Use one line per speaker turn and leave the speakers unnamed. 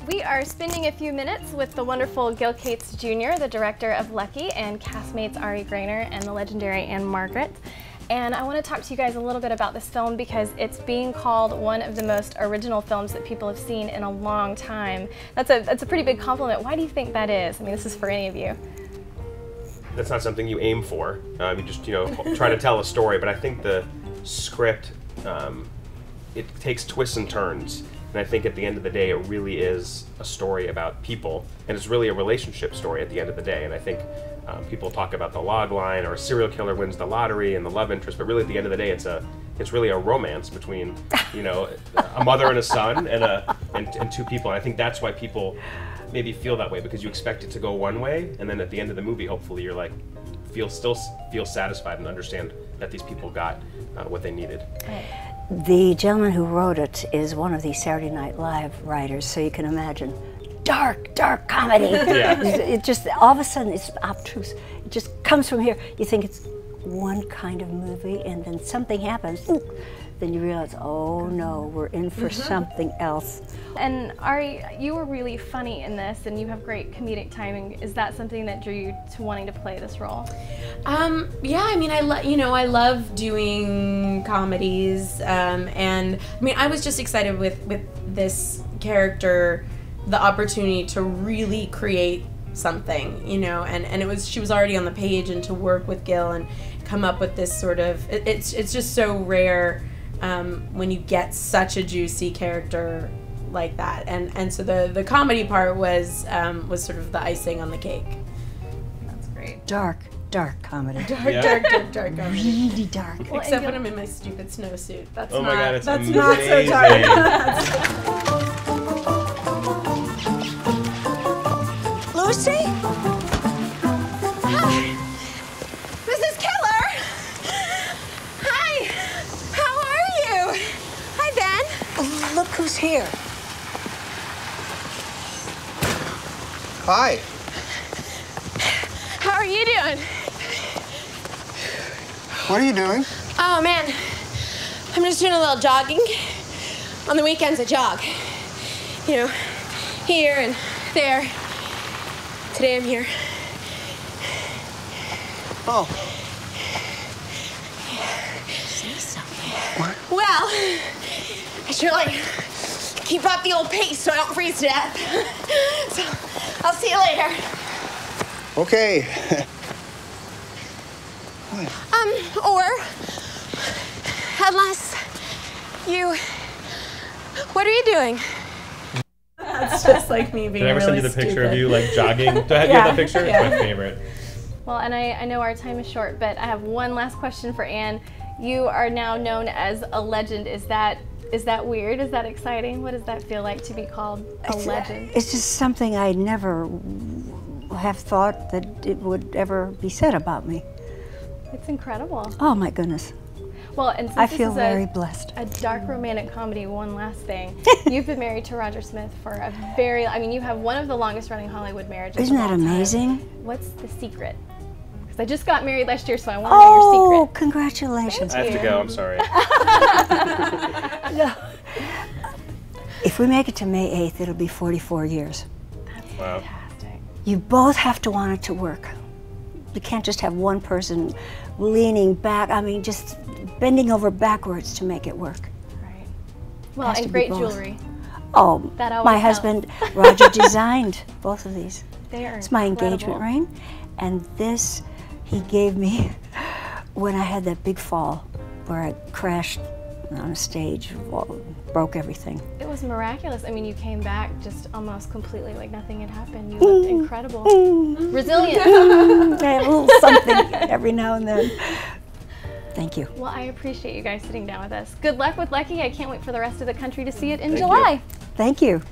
We are spending a few minutes with the wonderful Gil Cates Jr., the director of Lucky, and castmates Ari Graynor and the legendary Ann-Margret. And I want to talk to you guys a little bit about this film because it's being called one of the most original films that people have seen in a long time. That's a pretty big compliment. Why do you think that is? I mean, this is for any of you.
That's not something you aim for. You just, try to tell a story, but I think the script, it takes twists and turns. And I think at the end of the day, it really is a story about people, and it's really a relationship story at the end of the day. And I think people talk about the log line, or a serial killer wins the lottery and the love interest, but really at the end of the day, it's really a romance between, a mother and a son and two people. And I think that's why people maybe feel that way, because you expect it to go one way, and then at the end of the movie, hopefully, you're like, still feel satisfied and understand that these people got what they needed.
The gentleman who wrote it is one of the Saturday Night Live writers, so you can imagine dark comedy.
Yeah.
It just, all of a sudden, it's obtuse. It just comes from here. You think it's one kind of movie, and then something happens. Then you realize, oh no, we're in for something else.
And Ari, you were really funny in this, and you have great comedic timing. Is that something that drew you to wanting to play this role?
Yeah, I mean, I love doing comedies, and I mean, I was just excited with this character, the opportunity to really create something, and she was already on the page, and to work with Gil and come up with this sort of, it's just so rare when you get such a juicy character like that, and so the comedy part was sort of the icing on the cake.
That's great.
Dark comedy.
Dark comedy.
Really dark.
Well,
except when I'm in my stupid snowsuit. That's
oh my God, it's
that's
amazing.
not so dark.
Lucy? Hi. Mrs. Keller? Hi. How are you? Hi, Ben.
Oh, look who's here.
Hi.
How are you doing?
What are you doing?
Oh, man. I'm just doing a little jogging. On the weekends, I jog. Here and there. Today I'm here.
Oh.
Say something. What? Well, I sure like keep up the old pace so I don't freeze to death. So I'll see you later.
Okay.
Or unless you, what are you doing?
That's just like me being
Did I ever
really
send you the picture
stupid.
of you like jogging? Do I have you have that picture?
Yeah.
It's my favorite.
Well, and I know our time is short, but I have one last question for Ann. You are now known as a legend. Is that weird? Is that exciting? What does that feel like to be called a legend?
It's just something I never have thought that it would ever be said about me.
It's incredible.
Oh my goodness.
Well, and since
I
this
feel
is
very blessed.
a dark romantic comedy, one last thing. You've been married to Roger Smith for a you have one of the longest running Hollywood marriages.
Isn't
of
that
all time.
amazing?
What's the secret? Because I just got married last year, so I want to know your secret.
Oh, congratulations.
I have to go, I'm sorry.
No. If we make it to May 8th, it'll be 44 years.
That's
Wow.
fantastic.
You both have to want it to work. You can't just have one person leaning back, just bending over backwards to make it work.
Right. Well,
Has to
and
be
great
both.
jewelry.
Oh,
That always
my
helps.
husband, Roger, designed both of these.
They are
It's my
incredible.
engagement ring, and this he gave me when I had that big fall where I crashed on a stage, broke everything.
It was miraculous. I mean, you came back just almost completely like nothing had happened. You looked incredible. Resilient.
I have a little something every now and then. Thank you.
Well, I appreciate you guys sitting down with us. Good luck with Lucky. I can't wait for the rest of the country to see it in
Thank
July.
you.
Thank you.